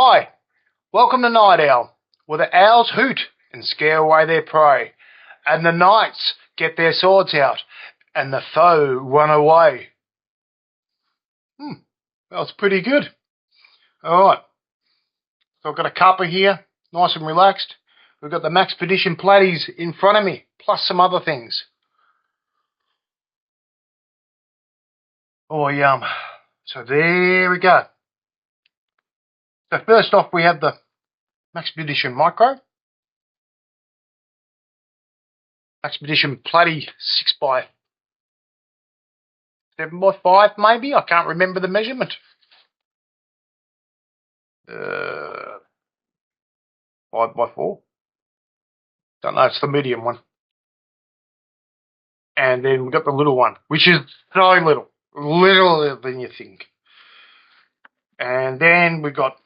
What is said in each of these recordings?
Hi, welcome to Night Owl, where the owls hoot and scare away their prey, and the knights get their swords out, and the foe run away. That's pretty good. Alright, so I've got a cuppa here, nice and relaxed. We've got the Maxpedition Platies in front of me, plus some other things. Oh, yum. So there we go. So first off, we have the Maxpedition Micro. Maxpedition Platy 6x7 by 5 maybe, I can't remember the measurement. 5 by 4. Don't know, it's the medium one. And then we've got the little one, which is so little, littler than you think. And then we've got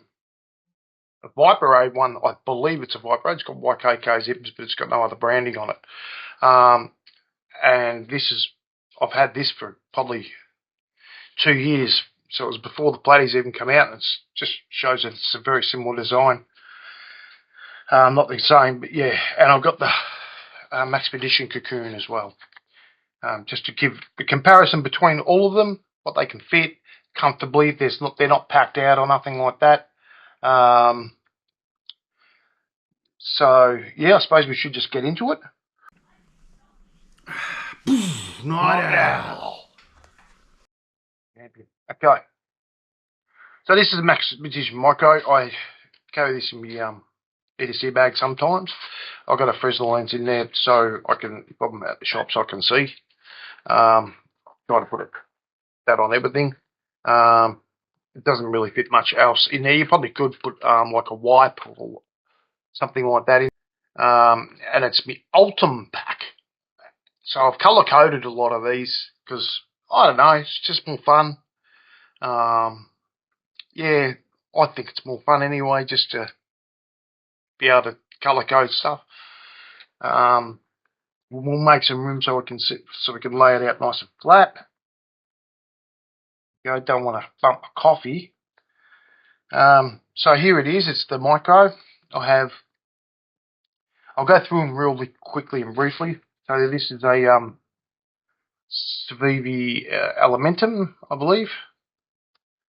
a Viper A one, I believe it's a Viper A. It's got YKK zips, but it's got no other branding on it. And this is, I've had this for probably 2 years. So it was before the Platies even come out, and it just shows that it's a very similar design. Not the same, but yeah. And I've got the Maxpedition Cocoon as well. Just to give the comparison between all of them, what they can fit comfortably. They're not packed out or nothing like that. So yeah, I suppose we should just get into it. Night Owl. Okay. So this is a Maxpedition Micro. I carry this in my EDC bag sometimes. I've got a Fresnel lens in there, so I can, if I'm at the shops, I can see. Try to put that on everything. It doesn't really fit much else in there. You probably could put like a wipe or something like that in. And it's my Ultim pack. So I've colour coded a lot of these because I don't know, it's just more fun. Yeah, I think it's more fun anyway, just to be able to colour code stuff. We'll make some room so we can lay it out nice and flat. You know, don't want to bump a coffee. So here it is. It's the Micro. I'll go through them really quickly and briefly. So this is a Civivi Elementum, I believe.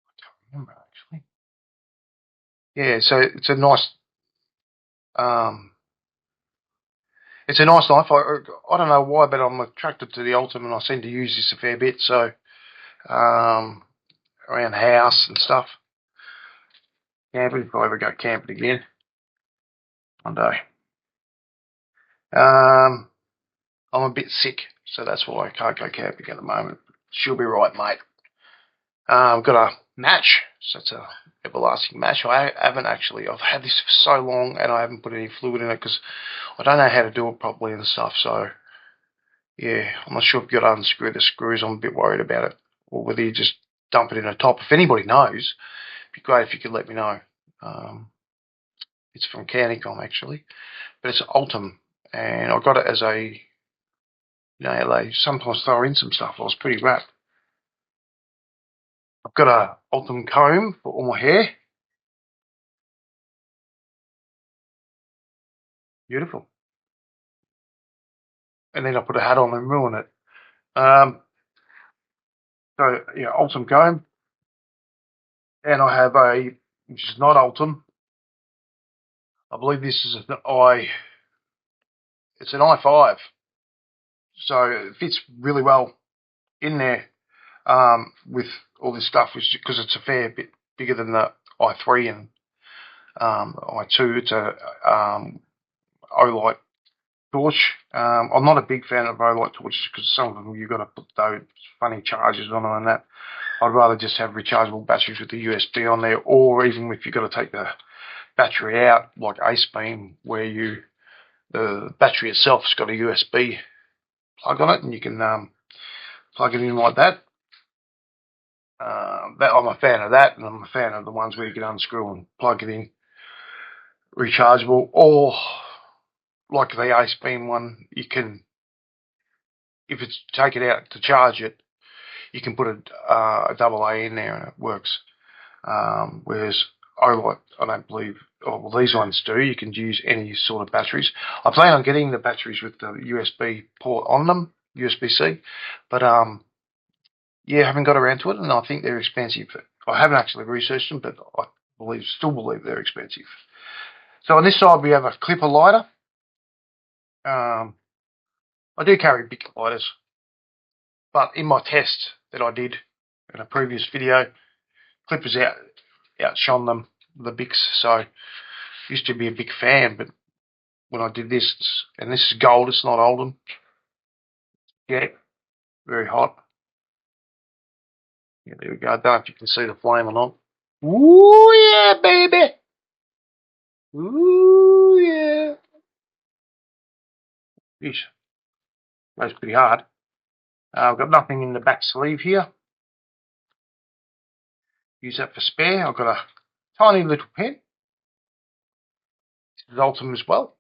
I can't remember actually. Yeah, so it's a nice knife. I don't know why, but I'm attracted to the Ultim, and I seem to use this a fair bit. So around the house and stuff. Camping, if I ever go camping again one day. I'm a bit sick, so that's why I can't go camping at the moment. She'll be right, mate. I've got a match, so it's a everlasting match. I've had this for so long, and I haven't put any fluid in it because I don't know how to do it properly and stuff. So yeah, I'm not sure if you've got to unscrew the screws. I'm a bit worried about it, or whether you just dump it in a top. If anybody knows, it'd be great if you could let me know. It's from Canicom actually, but it's Ultim, and I got it as a, you know, they sometimes throw in some stuff. I was pretty wrapped. I've got a Ultim comb for all my hair. Beautiful. And then I put a hat on and ruin it. So yeah, Ultim comb. And I have a, which is not Ultim. I believe this is it's an i5. So it fits really well in there with all this stuff, because it's a fair bit bigger than the i3 and i2. It's a Olight torch. I'm not a big fan of Olight torches because some of them you've got to put those funny chargers on them and that. I'd rather just have rechargeable batteries with the USB on there, or even if you've got to take the battery out, like AceBeam, where the battery itself's got a USB plug on it, and you can plug it in like that. I'm a fan of that, and I'm a fan of the ones where you can unscrew and plug it in, rechargeable, or like the AceBeam one, you can, if it's take it out to charge it, you can put a AA in there and it works. Whereas I don't believe, oh, well, these ones do. You can use any sort of batteries. I plan on getting the batteries with the USB port on them, USB-C, but yeah, I haven't got around to it, and I think they're expensive. I haven't actually researched them, but I still believe they're expensive. So on this side we have a clipper lighter. I do carry big lighters, but in my test that I did in a previous video, clippers outshone them, the Bics. So I used to be a big fan, but when I did this, and this is gold, it's not Oldham. Yeah, very hot. Yeah, there we go. I don't know if you can see the flame or not. Ooh yeah, baby. Ooh yeah. Jeez, goes pretty hard. I've got nothing in the back sleeve here. Use that for spare. I've got a tiny little pen. This is Ultim as well.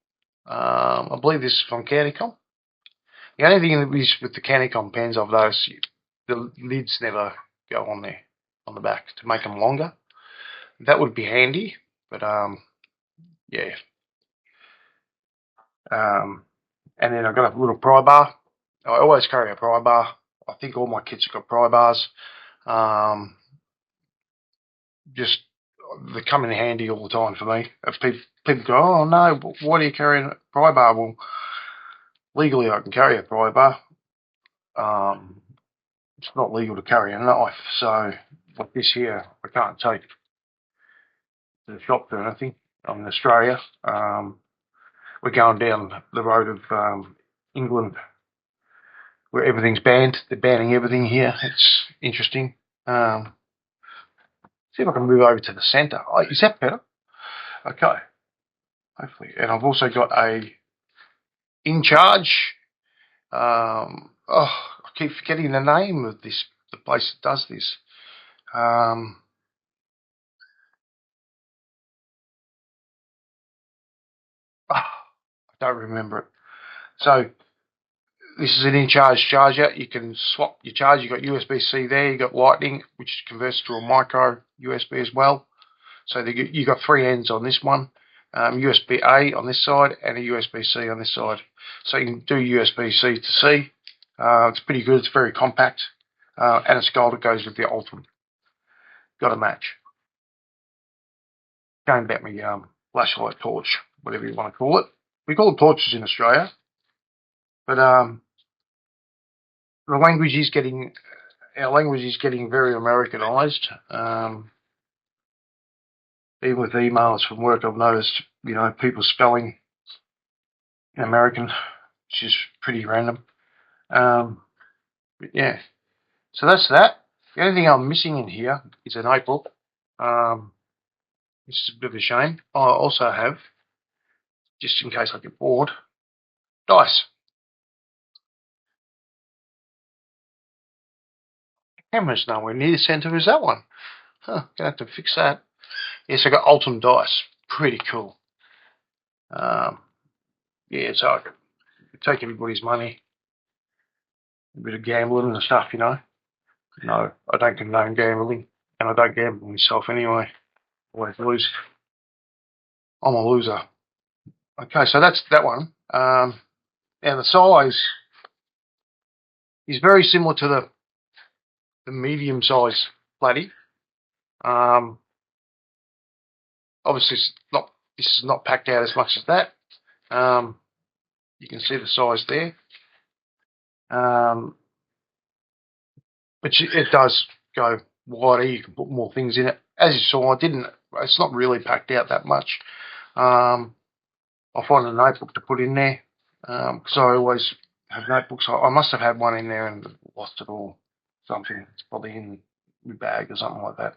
I believe this is from Countycom. The only thing that is with the Countycom pens I've noticed, the lids never go on there, on the back, to make them longer. That would be handy, but yeah. And then I've got a little pry bar. I always carry a pry bar. I think all my kits have got pry bars. Just they come in handy all the time for me. If people go, oh no, why do you carry a pry bar? Well, legally I can carry a pry bar. It's not legal to carry a knife, so like this here, I can't take to the shop or anything. I'm in Australia. We're going down the road of England where everything's banned. They're banning everything here. It's interesting. See if I can move over to the centre. Oh, is that better? Okay. Hopefully. And I've also got a In Charge. I keep forgetting the name of this, the place that does this. I don't remember it. So this is an In Charge charger. You can swap your charger. You've got USB-C there. You've got Lightning, which converts to a micro USB as well. So you've got three ends on this one. USB-A on this side and a USB-C on this side. So you can do USB-C to C. It's pretty good. It's very compact. And it's gold. It goes with the Ultim. Got a match. Going back my flashlight torch, whatever you want to call it. We call it torches in Australia. But the language is getting, our language is getting very Americanized. Even with emails from work, I've noticed, people spelling in American, which is pretty random. But yeah, so that's that. The only thing I'm missing in here is a notebook. This is a bit of a shame. I also have, just in case I get bored, dice. The camera's nowhere near the centre as that one. Huh, gonna have to fix that. Yes, I got Ultim dice. Pretty cool. Yeah, so I could take everybody's money. A bit of gambling and stuff, No, I don't condone gambling, and I don't gamble myself anyway. Always lose. I'm a loser. Okay, so that's that one. Now the size is very similar to the medium size Platy. Obviously, this is not packed out as much as that. You can see the size there. But it does go wider. You can put more things in it. As you saw, it's not really packed out that much. I'll find a notebook to put in there because I always have notebooks. I must have had one in there and lost it or something. It's probably in my bag or something like that.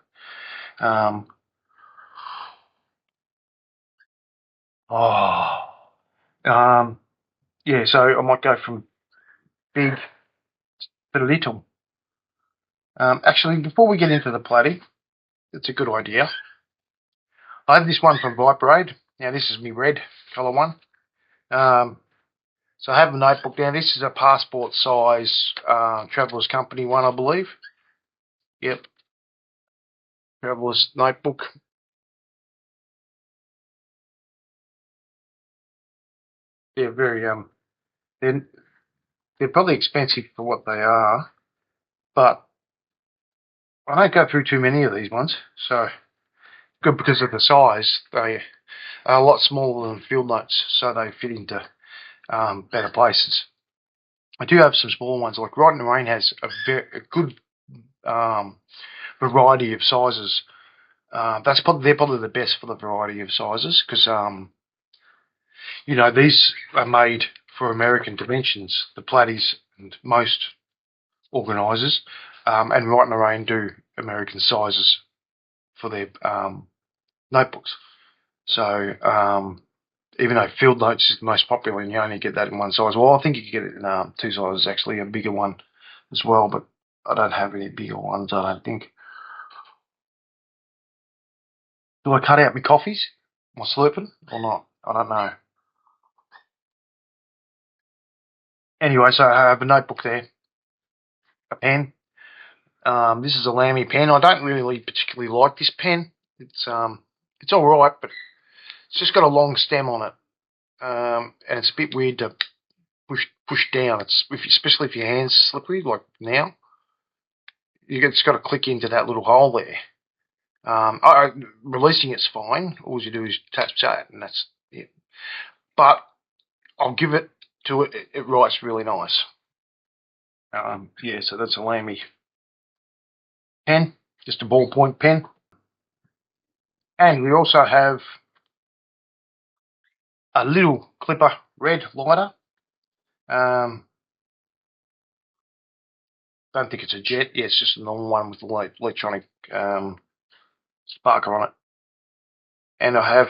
Yeah, so I might go from big to little. Actually, before we get into the Platy, it's a good idea. I have this one from Viperade. Now, this is my red colour one. So I have a notebook now. This is a passport size Traveller's Company one, I believe. Yep. Traveller's notebook. they're very they're they're probably expensive for what they are, but I don't go through too many of these ones, so good because of the size. They are a lot smaller than field notes, so they fit into better places. I do have some smaller ones, like Right in the Rain has a good variety of sizes. They're probably the best for the variety of sizes because these are made for American dimensions. The Platties and most organisers, and Right in the Rain do American sizes for their notebooks. So even though Field Notes is the most popular and you only get that in one size, well, I think you can get it in two sizes, actually, a bigger one as well, but I don't have any bigger ones, I don't think. Do I cut out my coffees? Am I slurping or not? I don't know. Anyway, so I have a notebook there, a pen. This is a Lamy pen. I don't really particularly like this pen. It's all right, but it's just got a long stem on it, and it's a bit weird to push down. Especially if your hand's slippery, like now. You just got to click into that little hole there. Releasing it's fine. All you do is tap that, and that's it. But I'll give it to it. It writes really nice. Yeah, so that's a Lamy pen, just a ballpoint pen. And we also have a little clipper red lighter. Don't think it's a jet. Yeah, it's just a normal one with the electronic sparker on it. And I have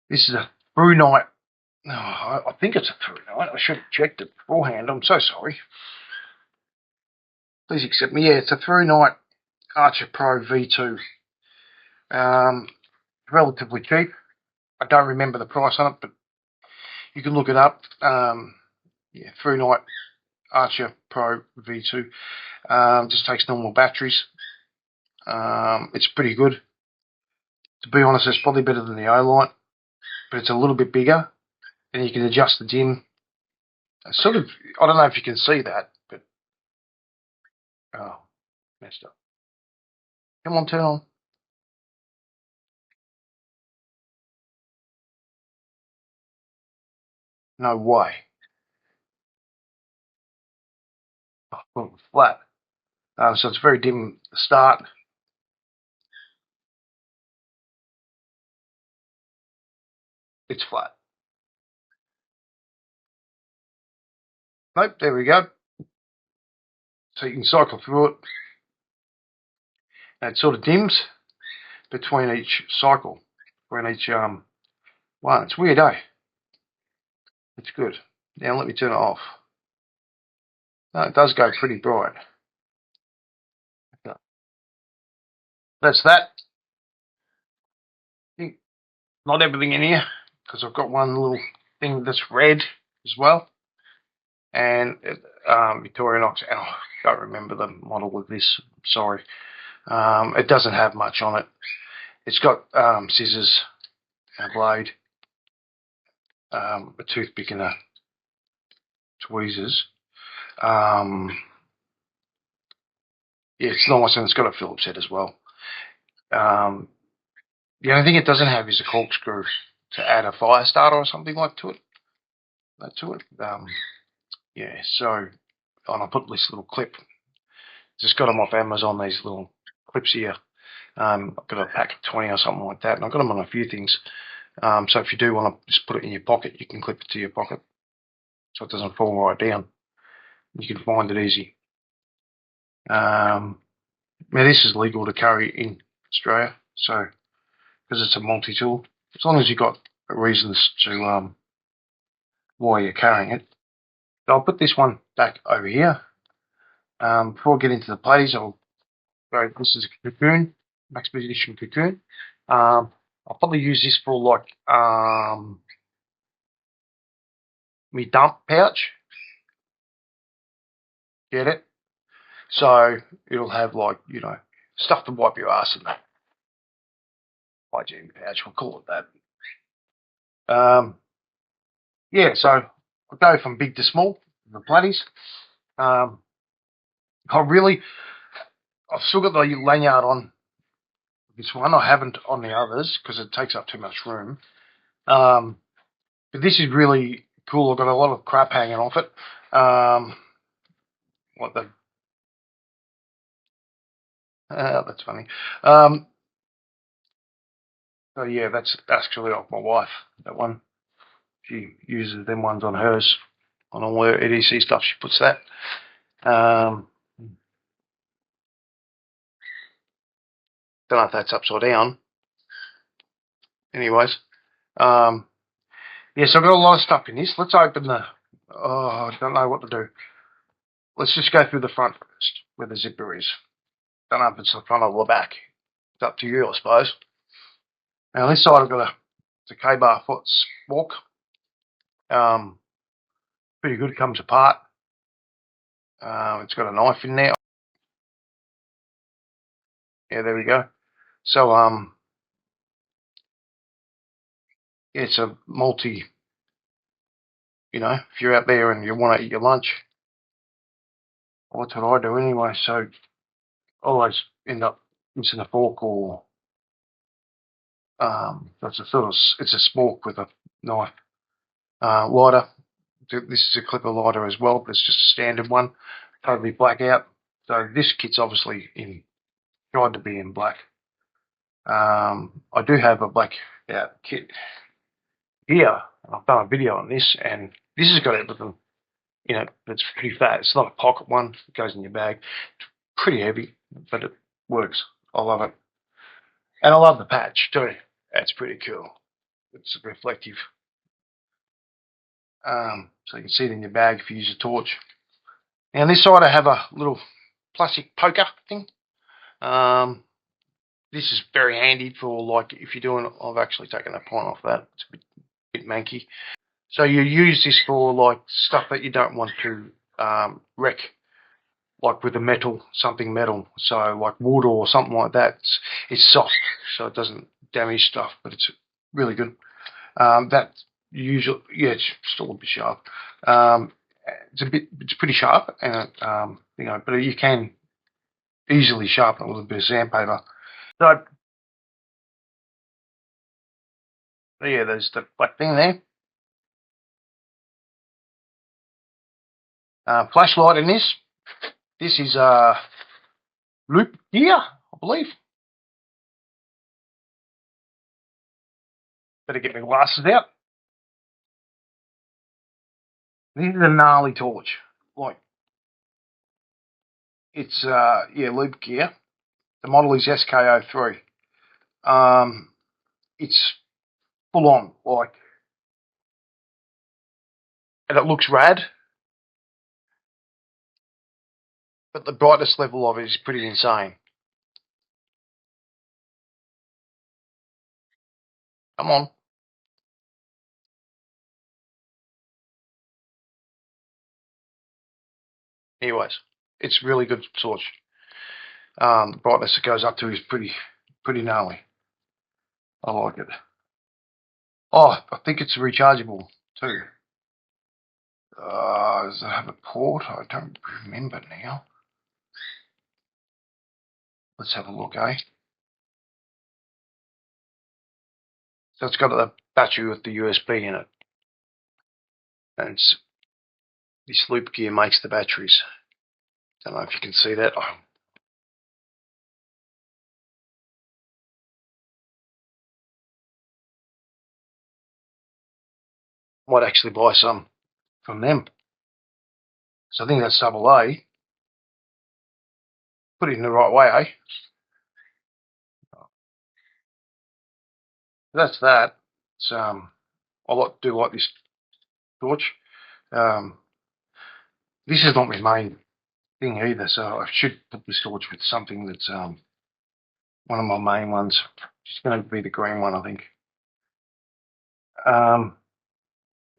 this is a Through Night. No, I think it's a Through Night. I should have checked it beforehand. I'm so sorry. Please accept me. Yeah, it's a Through Night Archer Pro V2. Relatively cheap. I don't remember the price on it, but you can look it up. Yeah, Through Night Archer Pro V2. Just takes normal batteries. It's pretty good. To be honest, it's probably better than the O-Light, but it's a little bit bigger, and you can adjust the dim. Sort of, I don't know if you can see that, but messed up. Come on, turn on. No way. Oh, flat. So it's very dim at the start. It's flat. Nope, there we go. So you can cycle through it. And it sort of dims between each cycle, between each one. It's weird, eh? It's good. Now let me turn it off. No, it does go pretty bright. That's that. Not everything in here, because I've got one little thing that's red as well. And Victorinox, oh, I don't remember the model of this, sorry. It doesn't have much on it. It's got scissors, and a blade, a toothpick and a tweezers. Yeah, it's nice, and it's got a Phillips head as well. The only thing it doesn't have is a corkscrew to add a fire starter or something like to it. Yeah, so, and I put this little clip. Just got them off Amazon, these little clips here. I've got a pack of 20 or something like that, and I've got them on a few things. So if you do want to just put it in your pocket, you can clip it to your pocket so it doesn't fall right down. You can find it easy. Now this is legal to carry in Australia, so because it's a multi-tool, as long as you've got reasons to why you're carrying it. So I'll put this one back over here. Before I get into the platies, this is a cocoon, Maxpedition cocoon. I'll probably use this for like my dump pouch. Get it? So it'll have like, stuff to wipe your ass in that hygiene pouch, we'll call it that. Yeah, so I go from big to small, the Platies. I've still got the lanyard on this one. I haven't on the others because it takes up too much room. But this is really cool. I've got a lot of crap hanging off it. That's funny. So yeah, that's actually off my wife. That one. She uses them ones on hers. On all her EDC stuff, she puts that. Don't know if that's upside down. Anyways, yeah, so I've got a lot of stuff in this. Let's open the. Oh, I don't know what to do. Let's just go through the front first, where the zipper is. Don't know if it's the front or the back. It's up to you, I suppose. Now on this side, I've got a K-bar foot spork. Pretty good. It comes apart. It's got a knife in there. Yeah, there we go. So yeah, it's a multi. You know, if you're out there and you want to eat your lunch, well, that's what I do anyway. So I always end up using a fork or that's a sort of, it's a spork with a knife. Lighter. This is a clipper lighter as well, but it's just a standard one, totally black out. So this kit's obviously tried to be in black. I do have a black out kit here. I've done a video on this, and this has got everything. You know, it's pretty fat. It's not a pocket one. It goes in your bag. It's pretty heavy, but it works. I love it. And I love the patch too. That's pretty cool. It's reflective. So you can see it in your bag if you use a torch. Now on this side I have a little plastic poker thing. This is very handy for, like, if you're doing, I've actually taken a point off that. It's a bit manky. So you use this for like stuff that you don't want to wreck, like with a metal, something metal. So like wood or something like that. It's soft, so it doesn't damage stuff, but it's really good. That usually, yeah, it's still a bit sharp. It's pretty sharp, and you know, but you can easily sharpen it with a bit of sandpaper. So yeah, there's the black thing there. Flashlight in this. This is loop gear, I believe. Better get my glasses out. This is a gnarly torch. Like, it's yeah, loop gear. The model is SK03. It's full on, like, and it looks rad, but the brightness level of it is pretty insane. Come on. Anyways, it's really good torch. The brightness it goes up to is pretty gnarly. I like it. Oh, I think it's rechargeable too. Does it have a port? I don't remember now. Let's have a look, eh? So it's got a battery with the USB in it. And this loop gear makes the batteries. Don't know if you can see that. Oh. Might actually buy some from them. So I think that's AA. Put it in the right way, eh? That's that. It's I do like this torch. This is not my main thing either, so I should put this torch with something that's one of my main ones. It's going to be the green one, I think.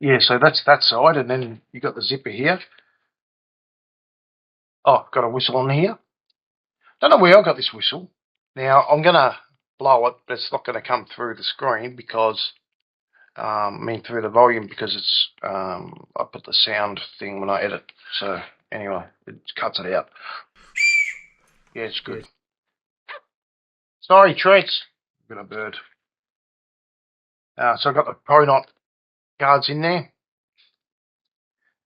Yeah, so that's that side, and then you got the zipper here. Oh, got a whistle on here. Don't know where I got this whistle. Now I'm gonna blow it, but it's not going to come through the screen because through the volume, because it's I put the sound thing when I edit. So anyway, it cuts it out. Yeah, it's good. Sorry, treats. Got a bird. So I've got the Pro Knot guards in there.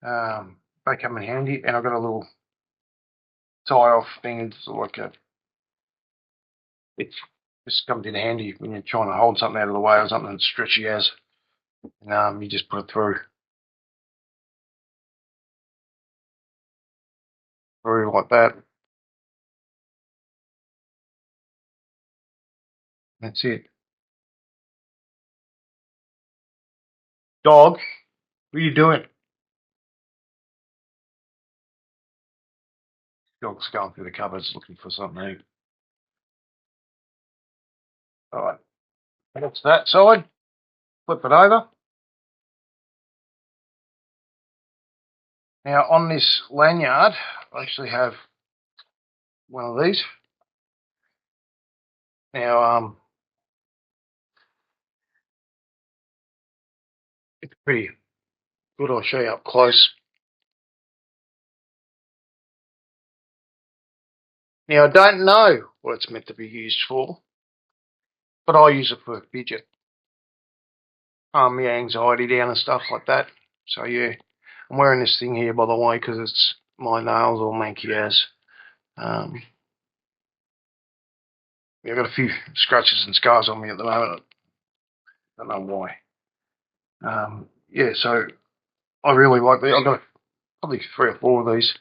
They come in handy, and I've got a little tie-off thing. It's like it just comes in handy when you're trying to hold something out of the way or something that's stretchy as. And you just put it through like that. That's it. Dog, what are you doing? Dog's going through the cupboards looking for something. Alright, that's that side. Flip it over. Now on this lanyard, I actually have one of these. Now, it's pretty good. I'll show you up close. Now, I don't know what it's meant to be used for, but I use it for a fidget. My anxiety down and stuff like that. So yeah, I'm wearing this thing here, by the way, because it's my nails all manky as. Yeah, I've got a few scratches and scars on me at the moment. I don't know why. Yeah, so I really like these. I've got probably 3 or 4 of these.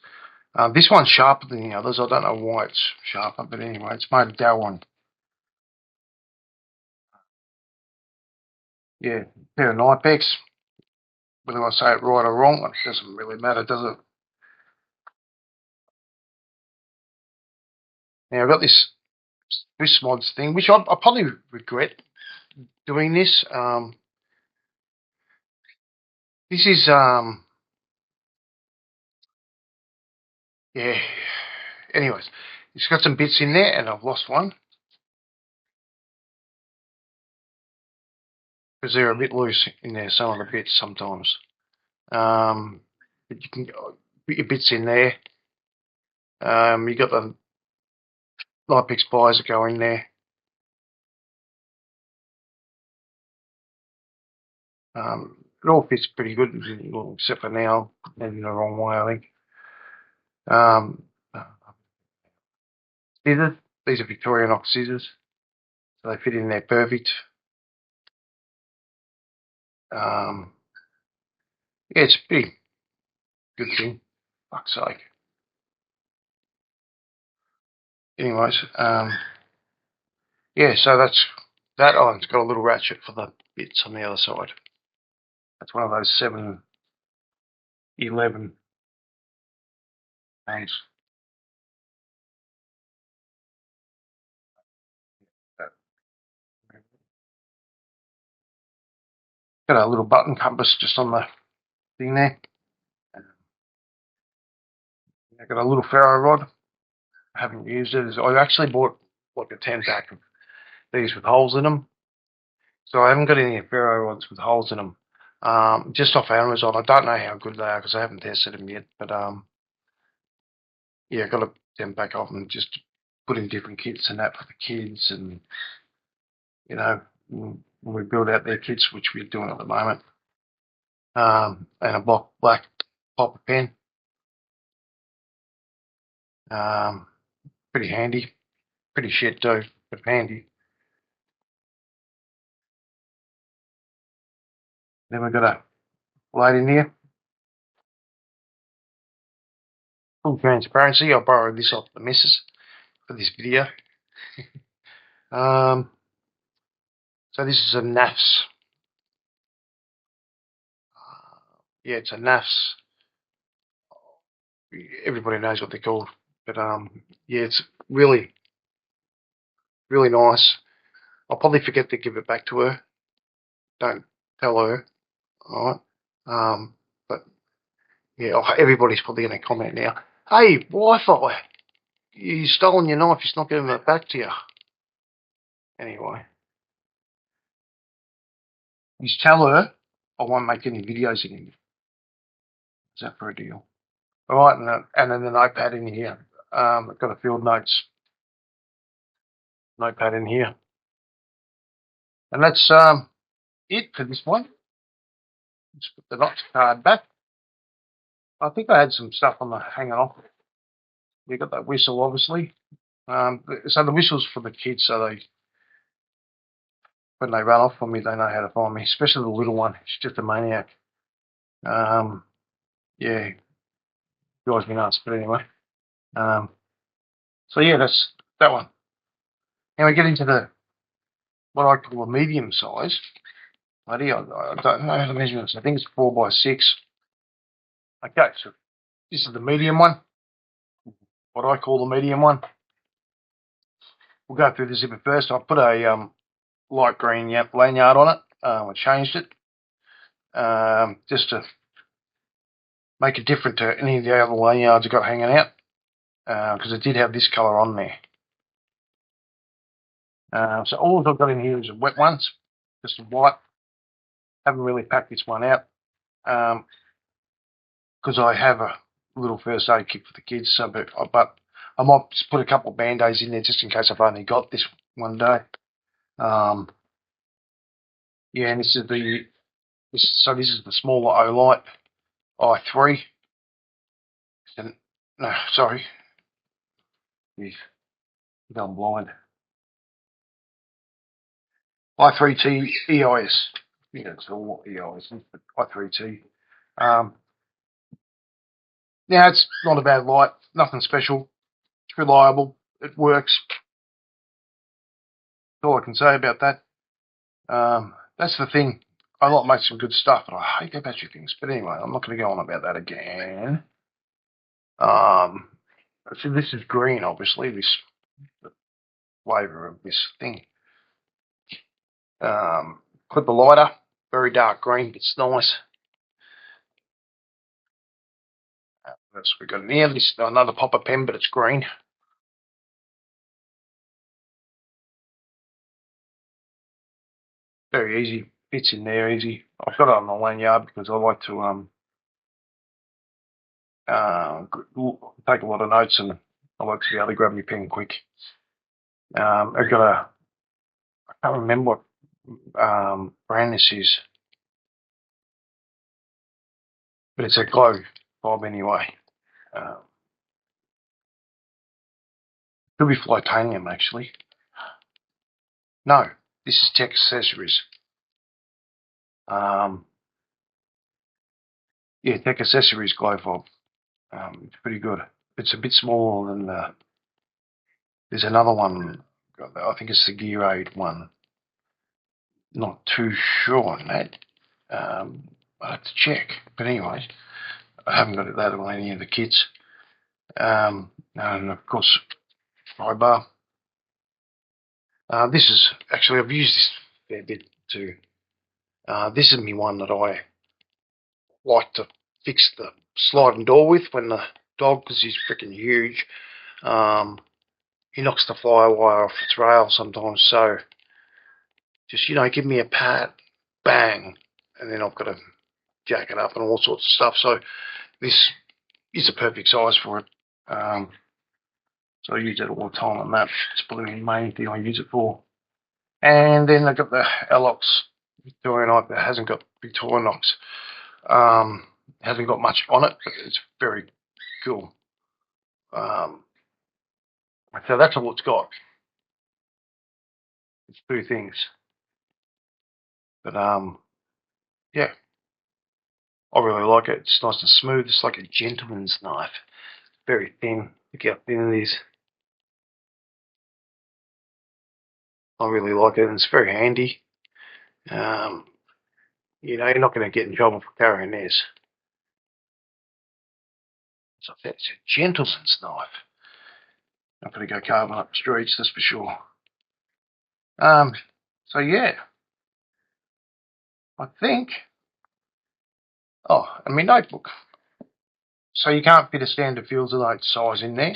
This one's sharper than the others. I don't know why it's sharper, but anyway, it's made of Darwin. Yeah, pair of Knipex. Whether I say it right or wrong, it doesn't really matter, does it? Now I've got this mods thing, which I probably regret doing this. This is yeah. Anyways, it's got some bits in there, and I've lost one because they're a bit loose in there. Some of the bits sometimes. But you can put your bits in there. You got the Knipex pliers that go in there. It all fits pretty good, except for now, and in the wrong way, I think. Scissors. These are Victorinox scissors, so they fit in there perfect. Yeah, it's a pretty good thing. Fuck's sake. Anyways, yeah, so that's that. Oh, it's got a little ratchet for the bits on the other side. That's one of those 7-11 things. Got a little button compass just on the thing there. I've got a little ferro rod. I haven't used it. I actually bought like a 10-pack of these with holes in them. So I haven't got any ferro rods with holes in them. Just off Amazon. I don't know how good they are because I haven't tested them yet. But yeah, I got a 10-pack of them just to put in different kits and that for the kids, and you know, when we build out their kits, which we're doing at the moment. And a black popper pen. Pretty handy. Pretty shit too, but handy. Then we've got a light in here. Full transparency. I borrowed this off the missus for this video. So this is a NAFS. Yeah, it's a NAFS. Everybody knows what they're called, but yeah, it's really nice. I'll probably forget to give it back to her. Don't tell her, alright? But yeah, everybody's probably going to comment now. Hey, Wi-Fi, you stolen your knife. He's not giving it back to you. Anyway, You tell her I won't make any videos again. Is that for a deal? All right, and then the notepad in here. I've got a field notes notepad in here. And that's it for this one. Let's put the knots card back. I think I had some stuff on the hanging off. We got that whistle, obviously. So the whistle's for the kids, so when they run off from me, they know how to find me. Especially the little one. She's just a maniac. Yeah, drives me nuts. But anyway, so yeah, that's that one. Now we get into the what I call a medium size. I don't know how to measure this. I think it's 4x6. Okay, so this is the medium one. What I call the medium one. We'll go through the zipper first. I put a light green lanyard on it. I changed it just to make it different to any of the other lanyards I got hanging out, because it did have this colour on there. So all I've got in here is wet ones, just a white. Haven't really packed this one out because I have a little first aid kit for the kids. So, but I might just put a couple of band-aids in there just in case I've only got this one day. Yeah, and this is the smaller Olight i3. And, no, sorry, I'm going blind. i3T EIS. Yeah, it's all EIS, but i3T. Now it's not a bad light, nothing special. It's reliable. It works. That's all I can say about that. That's the thing. I like make some good stuff, but I hate their battery things. But anyway, I'm not going to go on about that again. So this is green, obviously. This the flavour of this thing. Clip a lighter, very dark green. It's nice. What else we got in here? This is another popper pen, but it's green. Very easy, fits in there easy. I've got it on the lanyard because I like to take a lot of notes, and I like to be able to grab my pen quick. I've got I can't remember what brand this is, but it's a glow bob anyway. Could be Flitanium actually. No, this is Tech Accessories. Yeah, Tech Accessories glow fob. It's pretty good. It's a bit smaller than there's another one. I think it's the Gear Aid one. Not too sure on that. I have to check. But anyway, I haven't got that on any of the kits. And of course, Fiber. This is actually, I've used this a fair bit too. This is me one that I like to fix the sliding door with when the dog, because he's freaking huge, he knocks the firewire off its rail sometimes. So just, give me a pat, bang, and then I've got to jack it up and all sorts of stuff. So this is a perfect size for it. So I use it all the time on that. It's probably the main thing I use it for. And then I've got the Elox Victorinox that hasn't got Victorinox. Hasn't got much on it, but it's very cool. So that's all it's got. It's two things. But yeah, I really like it. It's nice and smooth. It's like a gentleman's knife. Very thin. Look how thin it is. I really like it, and it's very handy. You're not going to get in trouble for carrying this. So that's a gentleman's knife. Not going to go carving up the streets, that's for sure. So yeah, I think. Oh, and my notebook. So you can't fit a standard Fields of Notes size in there.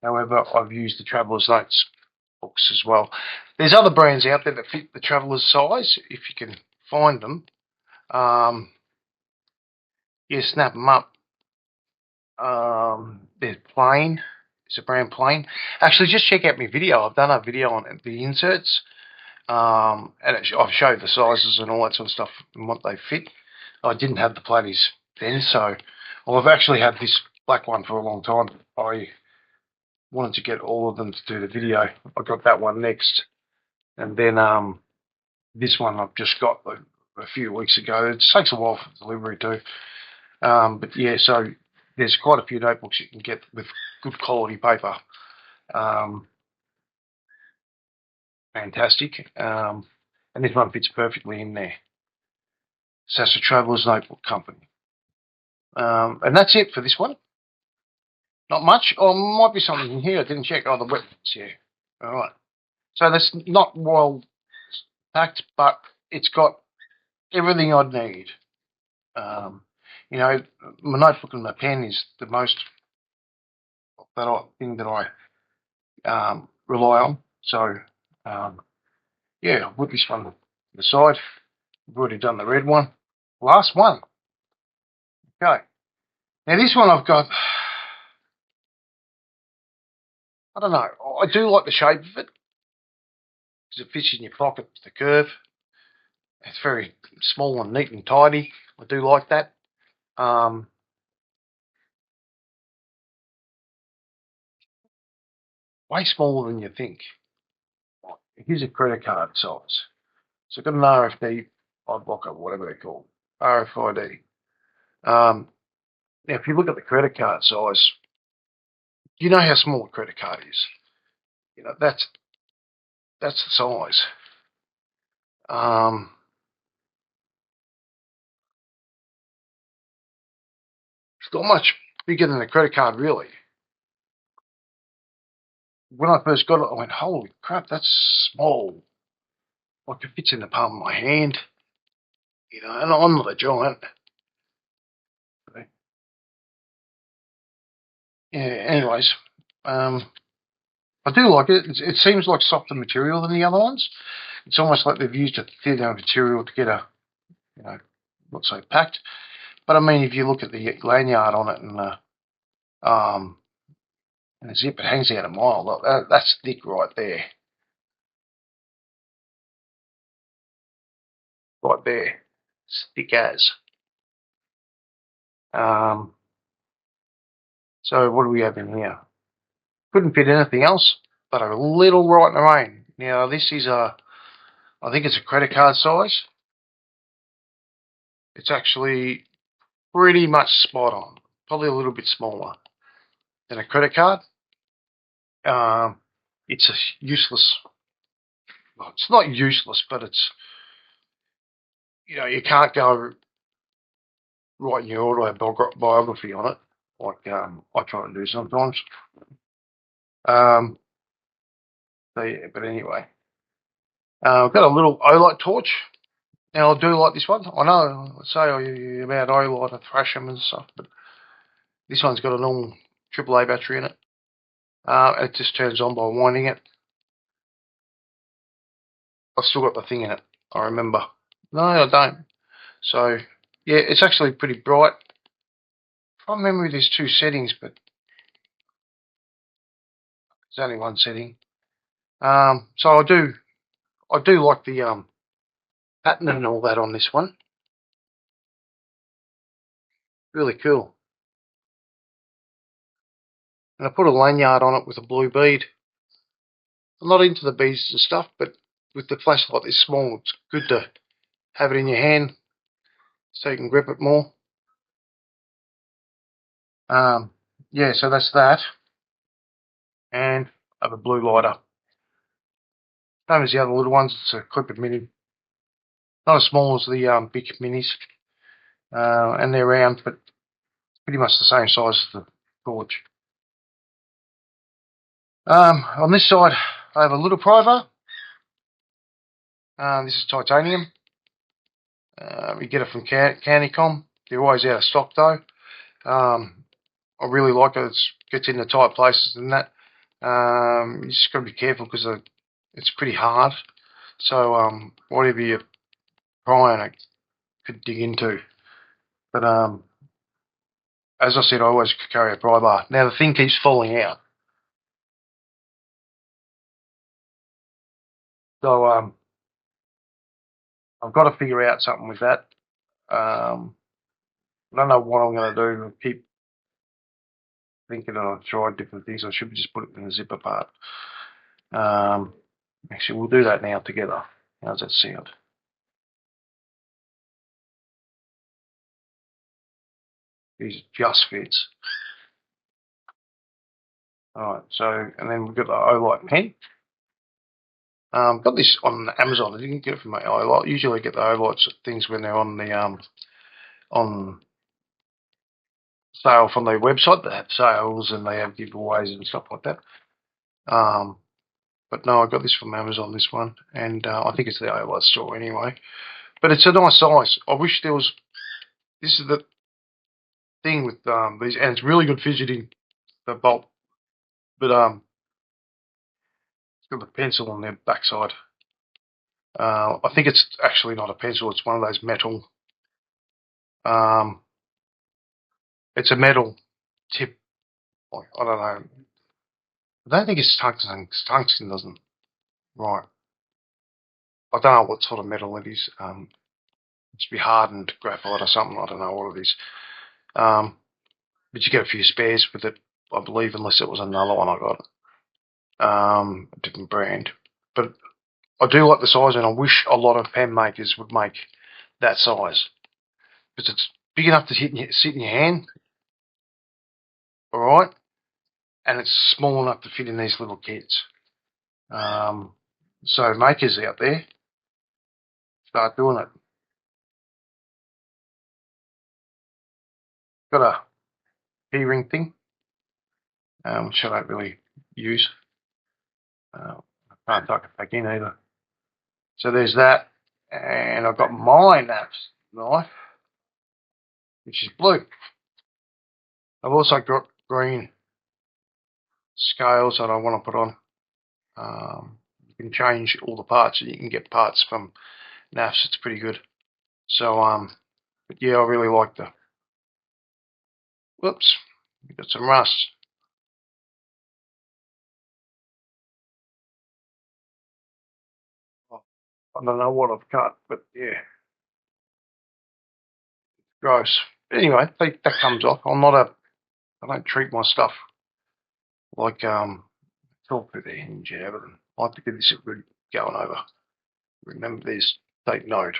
However, I've used the Traveller's Notes books as well. There's other brands out there that fit the Traveller's size, if you can find them, you snap them up. They're plain. It's a brand plain. Actually, just check out my video. I've done a video on the inserts, and I've showed the sizes and all that sort of stuff and what they fit. I didn't have the platies then, so I've actually had this black one for a long time. I wanted to get all of them to do the video. I got that one next, and then this one I've just got a few weeks ago. It takes a while for delivery too, but yeah, so there's quite a few notebooks you can get with good quality paper. Fantastic, and this one fits perfectly in there. So that's a Traveller's Notebook Company, and that's it for this one. Not much. Or might be something in here I didn't check. Oh, the weapons, yeah. All right. So that's not well packed, but it's got everything I'd need. You know, my notebook and my pen is the most thing that I rely on. So, yeah, I'll put this one to the side. I've already done the red one. Last one. Okay. Now this one I've got, I don't know, I do like the shape of it because it fits in your pocket with the curve. It's very small and neat and tidy. I do like that. Way smaller than you think. Here's a credit card size. So I've got an RFD, blocker, whatever they're called, RFID. Now, if you look at the credit card size, you know how small a credit card is. You know, that's the size. It's not much bigger than a credit card, really. When I first got it, I went, holy crap, that's small. Like it fits in the palm of my hand. You know, and I'm not a giant. Yeah, anyways, I do like it. It seems like softer material than the other ones. It's almost like they've used a thinner material to get a, you know, not so packed. But I mean, if you look at the lanyard on it and the zip, it hangs out a mile. Look, that's thick right there. Right there. It's thick as. So what do we have in here? Couldn't fit anything else but a little right in the rain. Now this is I think it's a credit card size. It's actually pretty much spot on. Probably a little bit smaller than a credit card. It's a useless. Well, it's not useless, but it's, you know, you can't go writing your autobiography on it like I try to do sometimes. So yeah, but anyway, I've got a little OLite torch. Now I do like this one. I know I say about OLite and thrash them and stuff, but this one's got a normal AAA battery in it. It just turns on by winding it. I've still got the thing in it, I remember. No, I don't. So, yeah, it's actually pretty bright. From memory, there's two settings, but there's only one setting. So I do like the pattern and all that on this one. Really cool. And I put a lanyard on it with a blue bead. I'm not into the beads and stuff, but with the flashlight this small, it's good to have it in your hand so you can grip it more. Yeah, so that's that. And I have a blue lighter. Same as the other little ones, it's a clipper mini. Not as small as the big minis. And they're round, but pretty much the same size as the torch. On this side, I have a little primer. This is titanium. You get it from Candycom. They're always out of stock though. I really like it. It gets into tight places and that. You just got to be careful because it's pretty hard. So whatever you try and could dig into. But as I said, I always carry a pry bar. Now the thing keeps falling out. So I've got to figure out something with that. I don't know what I'm going to do. I keep thinking that I've tried different things. I should just put it in the zipper part. Actually, we'll do that now together. How's that sound? These just fits. Alright, so, and then we've got the Olight pen. Got this on Amazon. I didn't get it from my Olight. Usually I get the Olight things when they're on the on sale from their website. They have sales and they have giveaways and stuff like that. But no, I got this from Amazon, this one, and I think it's the Olight store anyway. But it's a nice size. I wish there was. This is the thing with these, and it's really good fidgeting, the bolt. But it's got the pencil on the backside. I think it's actually not a pencil. It's one of those metal. It's a metal tip. I don't know. I don't think it's tungsten. Tungsten doesn't. Right. I don't know what sort of metal it is. It must be hardened graphite or something. I don't know what it is. But you get a few spares with it, I believe, unless it was another one I got. A different brand. But I do like the size, and I wish a lot of pen makers would make that size. Because it's big enough to sit in your hand. Alright? And it's small enough to fit in these little kits. So makers out there, start doing it. Got a keyring thing, which I don't really use. I can't tuck it back in either. So there's that, and I've got my knife, which is blue. I've also got green scales that I want to put on. You can change all the parts, and you can get parts from NAFs. It's pretty good. So but yeah, I really like the. Whoops, we got some rust. I don't know what I've cut, but yeah, gross. Anyway, that comes off. I don't treat my stuff like talk to the hinge and everything. I like to get this really going over. Remember this. Take note.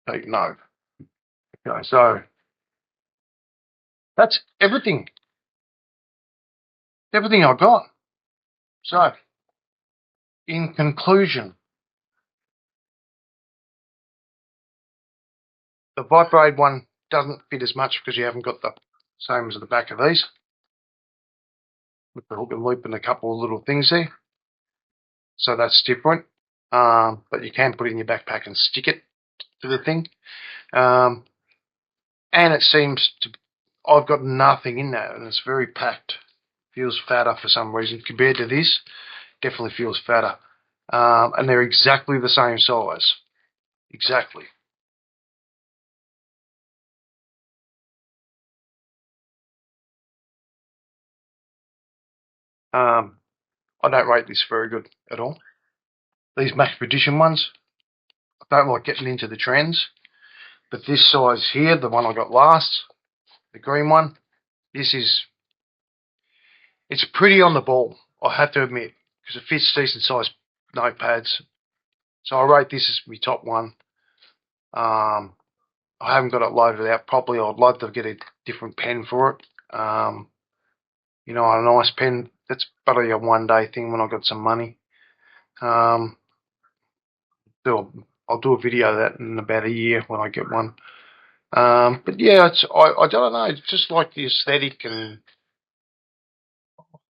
Take note. Okay, so that's everything. Everything I got. So, in conclusion, the Vibraid one doesn't fit as much because you haven't got the same as the back of these. With the hook and loop and a couple of little things there. So that's different. But you can put it in your backpack and stick it to the thing. And it seems to, I've got nothing in that, and it's very packed. Feels fatter for some reason compared to this. Definitely feels fatter. And they're exactly the same size. Exactly. I don't rate this very good at all. These Maxpedition ones, I don't like getting into the trends. But this size here, the one I got last, the green one, it's pretty on the ball, I have to admit, because it fits decent sized notepads. So I rate this as my top one. I haven't got it loaded out properly. I'd like to get a different pen for it. You know, a nice pen. That's probably a one-day thing when I've got some money. I'll do a video of that in about a year when I get one. But yeah, I don't know. It's just like the aesthetic, and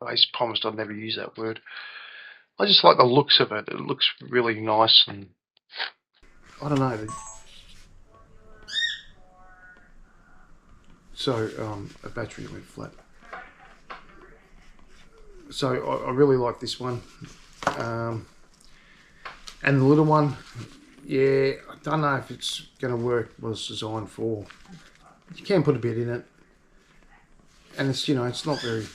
I promised I'd never use that word. I just like the looks of it. It looks really nice, and I don't know. So a battery went flat. So I really like this one, and the little one. yeah, I don't know if it's going to work what it's designed for. You can put a bit in it, and it's, you know, it's not very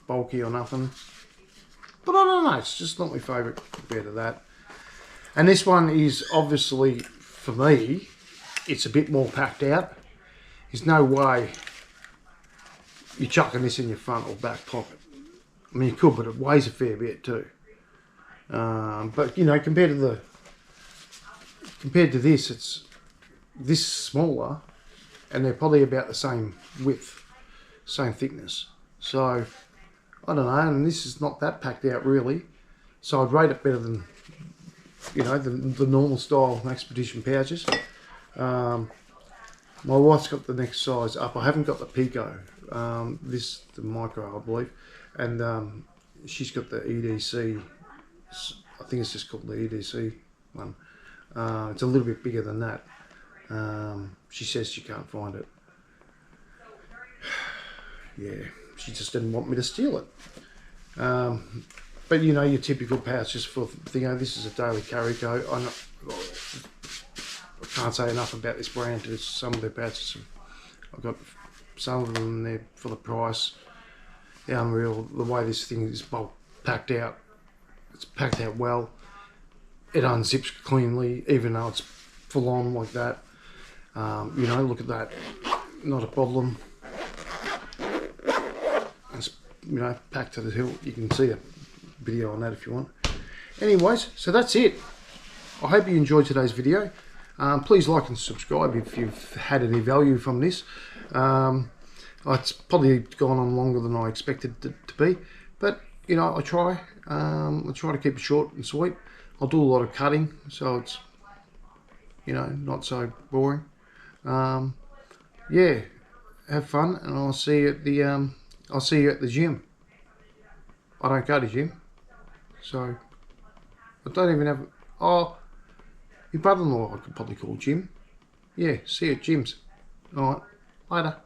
bulky or nothing. But I don't know, it's just not my favourite compared to that. And this one is obviously, for me, it's a bit more packed out. There's no way you're chucking this in your front or back pocket. I mean, you could, but it weighs a fair bit too. But you know, compared to this, it's this smaller, and they're probably about the same width, same thickness. So I don't know, and this is not that packed out really. So I'd rate it better than, you know, the normal style Maxpedition pouches. My wife's got the next size up. I haven't got the Pico. This the micro, I believe, and she's got the EDC. I think it's just called the EDC one. It's a little bit bigger than that. She says she can't find it. Yeah, she just didn't want me to steal it. But you know, your typical pouches for, you know, this is a daily carry coat. I can't say enough about this brand. It's some of their pouches. I've got some of them there for the price. They're unreal. The way this thing is bulk packed out. It's packed out well. It unzips cleanly, even though it's full on like that. You know, look at that. Not a problem. It's, you know, packed to the hilt. You can see a video on that if you want. Anyways, so that's it. I hope you enjoyed today's video. Please like and subscribe if you've had any value from this. It's probably gone on longer than I expected it to be, but you know, I try to keep it short and sweet. I'll do a lot of cutting, so it's, you know, not so boring. Yeah, have fun, and I'll see you at the gym. I don't go to gym, so I don't even have. Oh, your brother-in-law I could probably call Jim. Yeah, see you at gyms. All right, later.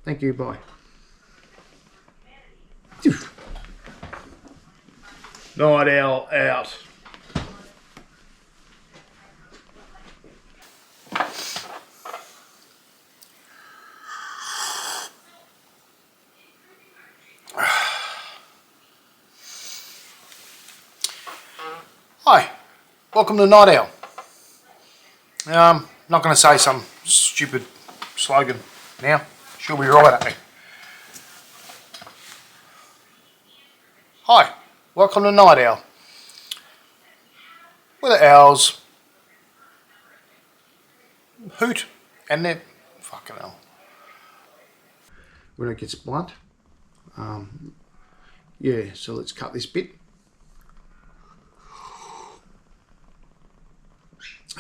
Thank you. Bye. Night owl out. Hi, welcome to Night Owl. Not going to say some stupid slogan now. She'll be right at me. Hi, welcome to Night Owl. Where the owls hoot and they're fucking hell. When it gets blunt, yeah, so let's cut this bit.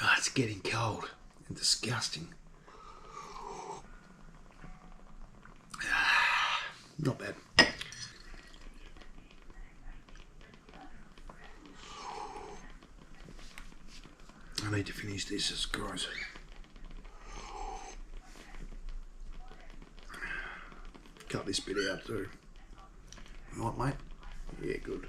Oh, it's getting cold and disgusting. Not bad. I need to finish this, it's gross. Cut this bit out too. You want, mate? Yeah, good.